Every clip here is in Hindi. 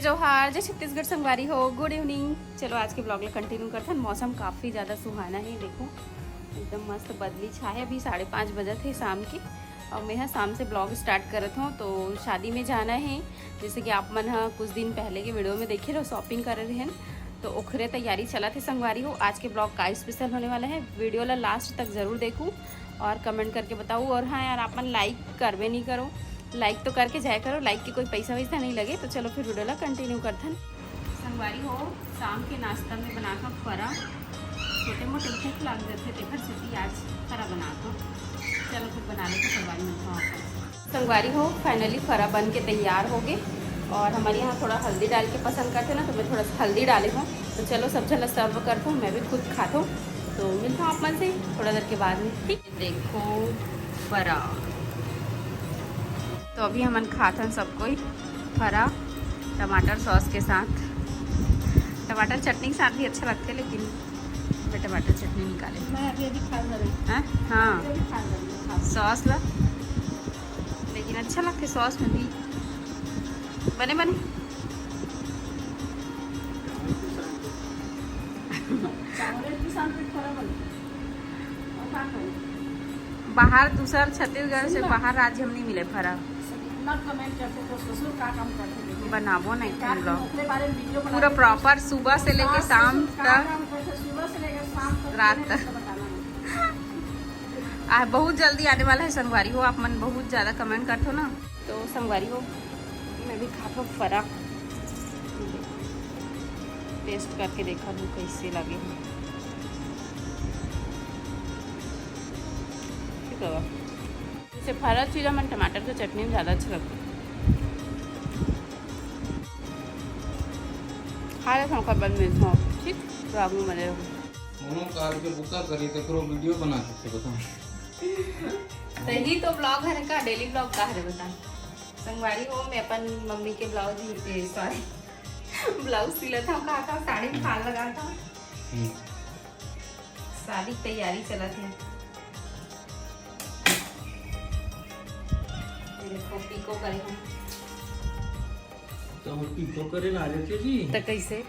जोहार जय छत्तीसगढ़ संगवारी हो। Good evening. चलो आज के ब्लॉग ला कंटिन्यू करते हैं। मौसम काफ़ी ज़्यादा सुहाना है, देखो एकदम मस्त बदली छाए। अभी 5:30 बजे थे शाम के और मैं शाम से ब्लॉग स्टार्ट करत हूँ। तो शादी में जाना है, जैसे कि आप मन हाँ कुछ दिन पहले के वीडियो में देखे रहो, शॉपिंग कर रहे हैं तो ओखरे तैयारी चला थे संगवारी हो। आज के ब्लॉग का स्पेशल होने वाला है, वीडियो ला लास्ट तक ज़रूर देखूँ और कमेंट करके बताऊँ। और हाँ यार, आप मन लाइक करवे नहीं करो, लाइक तो करके जाया करो, लाइक की कोई पैसा वैसा नहीं लगे। तो चलो फिर वीडियो ला कंटिन्यू करते हैं। संगवारी हो शाम के नाश्ता में बनाकर फरा छोटे मोटे भूख लग जाते थे, फिर सोची आज फरा बना दो। चलो फिर बना लेते संगवारी में। संगवारी हो फाइनली फरा बन के तैयार हो गए और हमारे यहाँ थोड़ा हल्दी डाल के पसंद करते ना, तो मैं थोड़ा सा हल्दी डाले हूँ। तो चलो सब जन सर्व करता हूँ, मैं भी खुद खाता हूँ। तो मिलता हूँ आप मन से थोड़ा देर के बाद में। ठीक देखो फरा, तो अभी हमन खाते हैं सब कोई फरा टमाटर सॉस के साथ। टमाटर चटनी के साथ भी अच्छा लगते, लेकिन मैं टमाटर चटनी निकाले। मैं अभी खा रही हैं? हाँ हूँ सॉस ला, लेकिन अच्छा लगते सॉस में भी। बने बने बाहर दूसर छत्तीसगढ़ से बाहर राज्य हम नहीं मिले फरा। कमेंट करते तो ससुर का काम करते बनाबो नहीं तुम लोग अपने बारे में वीडियो पूरा प्रॉपर सुबह से लेके शाम तक सुबह से लेकर शाम तक रात तक। बहुत जल्दी आने वाला है संगवारी हो, आप मन बहुत ज़्यादा कमेंट करते हो ना। तो संगवारी हो मैं भी खाता हूँ फरा, टेस्ट करके देखा हूँ कैसे लगे। ठीक है, जैसे फरा चीज़ मन टमाटर की चटनी में ज़्यादा अच्छा लगता है। खा ले खाओ बंद में हो, ठीक ब्लॉग में मजे रहो। कार के बुका करी तो करो वीडियो बना के बताओ। सही तो ब्लॉग है का, डेली ब्लॉग का है बता। संगवारी हो मैं अपन मम्मी के ब्लाउज सॉरी ब्लाउज सिला था, कहा साड़ी में फाल लगा था। शादी की तैयारी चला थी। देखो पीको करे हम तो पीको करे ना देते जी तो कैसे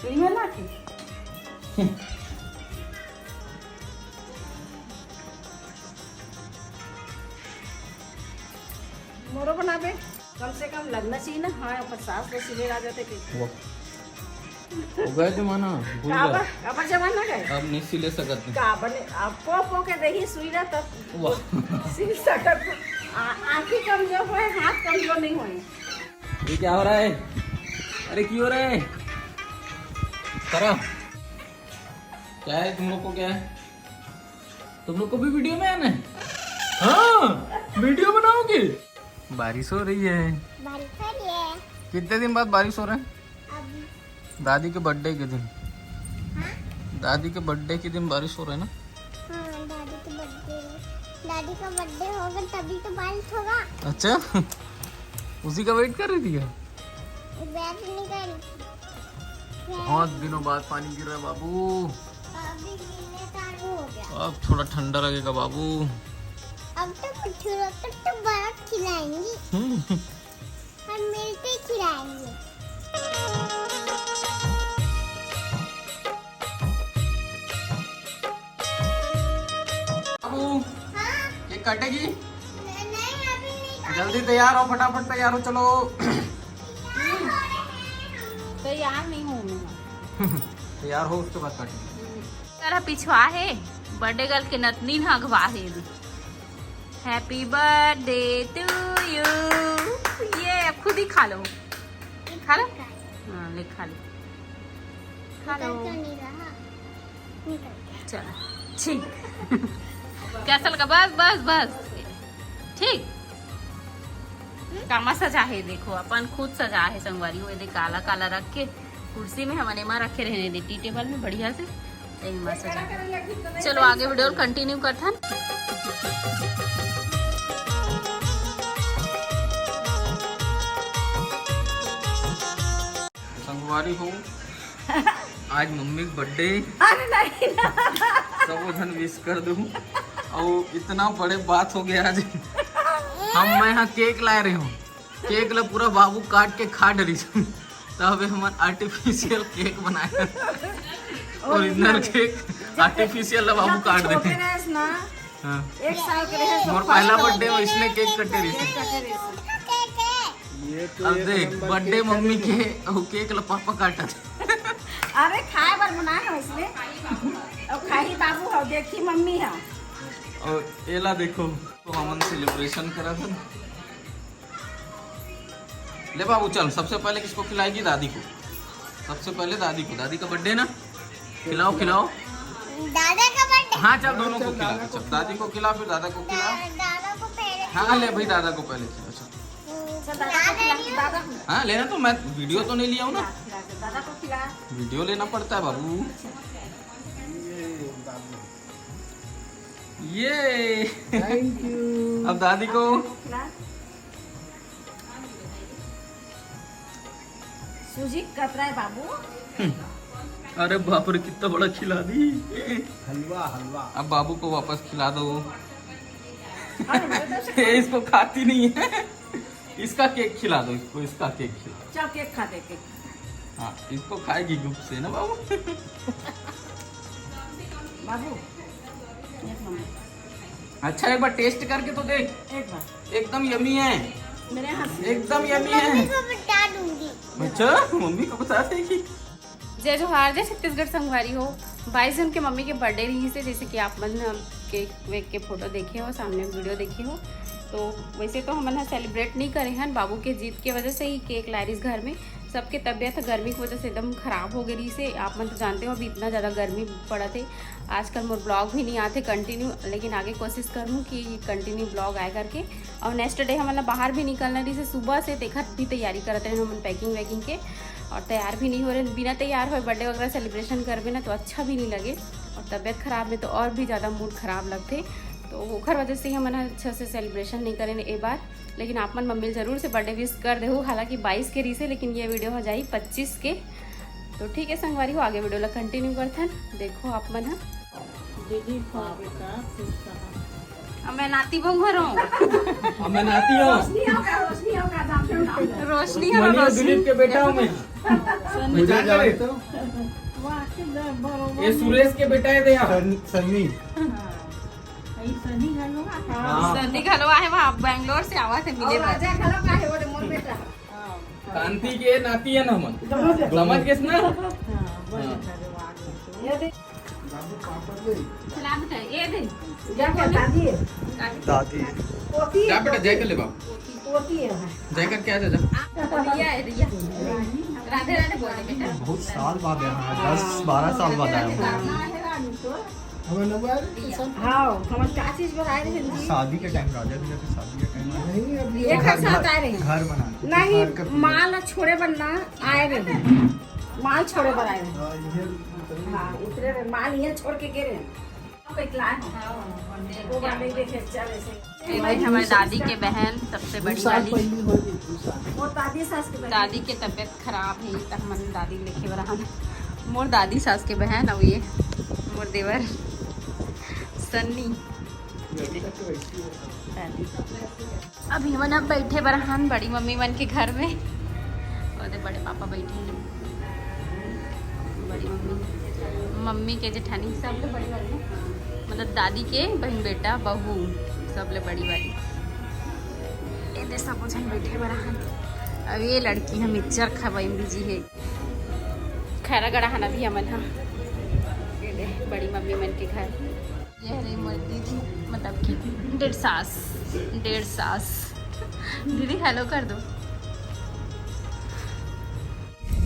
तुम बना के मोरो बनाबे कम से कम लगना चाहिए ना। हाँ पर सास तो सिले आ जाते के हो गए जमाना भूल गए, काबर जमाना गए अब नहीं सिले सकते काबर ने आपको पो के देखी सुई ना तब वाह सिल सकत। आंखें कमजोर हुए, हाथ कमजोर नहीं हुए। ये क्या हो रहा है? अरे क्यों हो रहा है? करा क्या है तुम लोग को? क्या है तुम लोग को भी वीडियो में आना है? हाँ वीडियो बनाओगे? बारिश हो रही है। बारिश हो रही है। कितने दिन बाद बारिश हो रहा है? अभी दादी के बर्थडे के दिन। हाँ? दादी के बर्थडे के दिन बारिश हो रहा है ना? हाँ दादी का बर्थडे होगा तभी तो बारिश होगा। अच्छा उसी का वेट कर रही थी क्या? बैग निकल बहुत दिनों बाद पानी गिर रहा है बाबू। अभी गिरने चालू हो गया। अब थोड़ा ठंडा लगेगा बाबू। अब तो कुछ तक तो बर्फ खिलाएंगी और मिलते खिलाएंगे। बाबू हाँ? केक काटेगी? नहीं अभी नहीं। जल्दी तैयार हो, फटाफट तैयार हो, चलो। तैयार नहीं हूँ मैं। तैयार हो उसके बाद काटेंगे। तेरा पिछवा है बर्थडे गर्ल के नतनी हगवा है। Happy birthday to you. ये खुद ही खा लो, खा लो। हाँ ले खा लो, खा लो। निकल नहीं रहा, निकल गया। चलो ठीक कैसा लगा? बस बस बस ठीक। कामा सजा है, देखो अपन खुद सजा है संगवारी हो। ये काला काला रख के कुर्सी में हमने माँ रखे रहने दे टी टेबल में बढ़िया से माँ सजा। चलो आगे वीडियो कंटिन्यू करते हैं। संगवारी हो आज मम्मी का बर्थडे। अरे नहीं सब उधन विश कर दूं और इतना बड़े बात हो गया आज। मैं यहाँ केक ला रही हूँ, केक ला पूरा बाबू काट के खा डरी तब हम आर्टिफिशियल केक बनाए। ओरिजिनल केक आर्टिफिशियल बाबू काट छोटे देते। रहे ना, हाँ 1 साल के रहे मोर पहला बर्थडे में इसने केक कटे रही थी। अब देख बर्थडे मम्मी के केक ला पापा काटा थे। अरे खाए बार बनाए हो इसलिए, अब खाई बाबू हो, देखी मम्मी है। और एला देखो तो हमन सेलिब्रेशन करा था। ले बाबू चल, सबसे पहले किसको खिलाएगी? दादी को। सबसे पहले दादी को, दादी का बर्थडे ना, खिलाओ खिलाओ। दादा का बर्थडे। हाँ चल दोनों को खिला, चल दादी को खिला फिर दादा को खिला। दादा को पहले। हाँ ले भाई दादा को पहले खिला। चल दादा को हाँ लेना, तो मैं वीडियो तो नहीं लिया हूँ ना, खिला, दादा को खिला। वीडियो लेना पड़ता है बाबू। ये थैंक यू। अब दादी को। खिला। सूजी कतरा है बाबू। अरे बाप रे कितना बड़ा खिला दी। हलवा हलवा। अब बाबू को वापस खिला दो। अरे मेरे तरफ से ये इसको खाती नहीं है। इसका केक खिला दो इसको, इसका केक खिला। चल केक खाते केक। हाँ इसको खाएगी गुप से ना बाबू। बाबू एक नंबर, अच्छा एक बार टेस्ट करके तो देख, एक बार एकदम यमी है, मेरे हाथ से। एकदम यमी मम्मी है। को बता दूंगी। अच्छा मम्मी को बता देगी। जय जोहार, जय छत्तीसगढ़ संगवारी हो। 22 जून के मम्मी के बर्थडे रही से, जैसे कि आप मन केक वेक के फोटो देखे हो, सामने वीडियो देखे हो। तो वैसे तो हम यहाँ सेलिब्रेट नहीं करे हैं, बाबू के जीत के वजह से ही केक ला रही घर में। सबके तबीयत गर्मी की वजह से एकदम ख़राब हो गई से। आप मन तो जानते हो अभी इतना ज़्यादा गर्मी पड़ा थे। आजकल मोर ब्लॉग भी नहीं आते कंटिन्यू, लेकिन आगे कोशिश करूँ कि कंटिन्यू ब्लॉग आए करके। और नेक्स्ट डे हम बाहर भी निकलना रही से, सुबह से देखा भी तैयारी करते रहे हम पैकिंग वैकिंग के, और तैयार भी नहीं हो रहे। बिना तैयार हो बर्थडे वगैरह सेलिब्रेशन करबे ना तो अच्छा भी नहीं लगे, और तबीयत ख़राब में तो और भी ज़्यादा मूड ख़राब लगते। तो ओखर वजह से हम अच्छा से सेलिब्रेशन नहीं करें ए बार। लेकिन आप मन मम्मी जरूर से बर्थडे विश कर दे हो, हालांकि 22 के री से, लेकिन ये वीडियो हो जाए 25 के। तो ठीक है संगवारी हो, आगे वीडियो ला कंटिन्यू करते हैं। देखो आप मन है दीदी को बेटा अब मैं नाती बहु हूँ। अब मैं नाती हूँ, रोशनी होगा जानते हो ना। रोशनी है मनी और रोशनी। दिलीप के बेटा हूँ मैं। मुझे जाने तो वाह कितना बड़ा। ये सुरेश के बेटा है दया। सन्नी सनी घलो का। हाँ सन्नी घलवा है, वहाँ बैंगलोर से आवा थे मिले और बार। राजा घलो का है, वो मोर बेटा। कांति के नाती है ना मन, दोनों से। समझ गए ना। हां बड़े घरे वाग। ये देख खिला बेटा, ये दे जा के दादी दादी पोती जा बेटा जय कर ले बाबू, पोती है। जय कर क्या जा। रिया है रिया। राधे राधे बोले बेटा। बहुत साल बाद यहाँ 10-12 साल बाद आया हूँ। हाँ हम क्या चीज बनाए रहे हैं? शादी के टाइम राजा भैया की शादी के टाइम नहीं अभी एक साथ आए रहे हैं। घर बना नहीं माल छोड़े बनना आए रहे, माल छोड़े बन आए रहे। हाँ इतने रहे, माल यहाँ छोड़ के गिरे वो बाबे देखे चल ऐसे। ये भाई हमारी दादी के बहन सबसे बड़ी वाली। वो दादी सास के दादी के तबीयत खराब है तक मन दादी लेके बरहा। मोर दादी सास के बहन और ये मोर देवर सन्नी। अभी मन अब बैठे बरहान बड़ी मम्मी मन के घर में, और बड़े पापा बैठे हैं। बड़ी मम्मी के जेठानी सब लोग बड़ी वाली, मतलब दादी के बहन बेटा बहू सब ले बड़ी वाली। ये सब जन बैठे बरहान। अब ये लड़की हम मिक्सचर खवाई बिजी है। खैरा गड़ा खाना भी हमन हा बड़ी मम्मी मन के घर। ये रही मोर दीदी, मतलब कि डेढ़ सास। दीदी हेलो कर दो।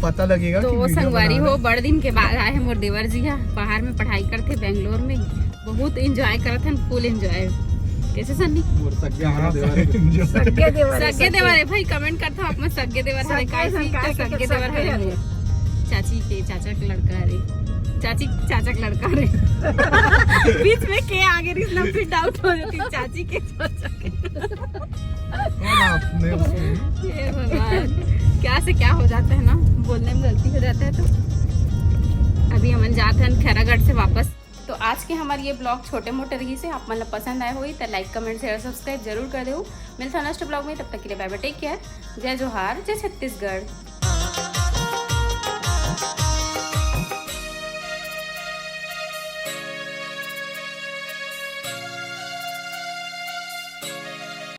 पता लगेगा तो कि वीडियो संगवारी बना हो बड़े दिन के बाद आए हैं मोर देवर जी हा। बाहर में पढ़ाई करते बेंगलोर में, बहुत एंजॉय करते हैं, फुल एंजॉय। कैसे सन्नी सगे सगे देवर है भाई, कमेंट करता हूँ आप में सगे देवर है सगे देवर है। चाची के चाचा का लड़का रे, चाची चाचा का लड़का रे। बीच में के आगे रही ना, फिर डाउट हो जाती चाची के चाचा के। ये भगवान क्या से क्या हो जाता है ना, बोलने में गलती हो जाता है। तो अभी हम जाते हैं खैरागढ़ से वापस। तो आज के हमारे ये ब्लॉग छोटे मोटे रही से आप मतलब पसंद आए हुई तो लाइक कमेंट शेयर सब्सक्राइब जरूर कर दो। मिलता है नेक्स्ट ब्लॉग में, तब तक के लिए बाय बाय, टेक केयर। जय जोहार, जय छत्तीसगढ़।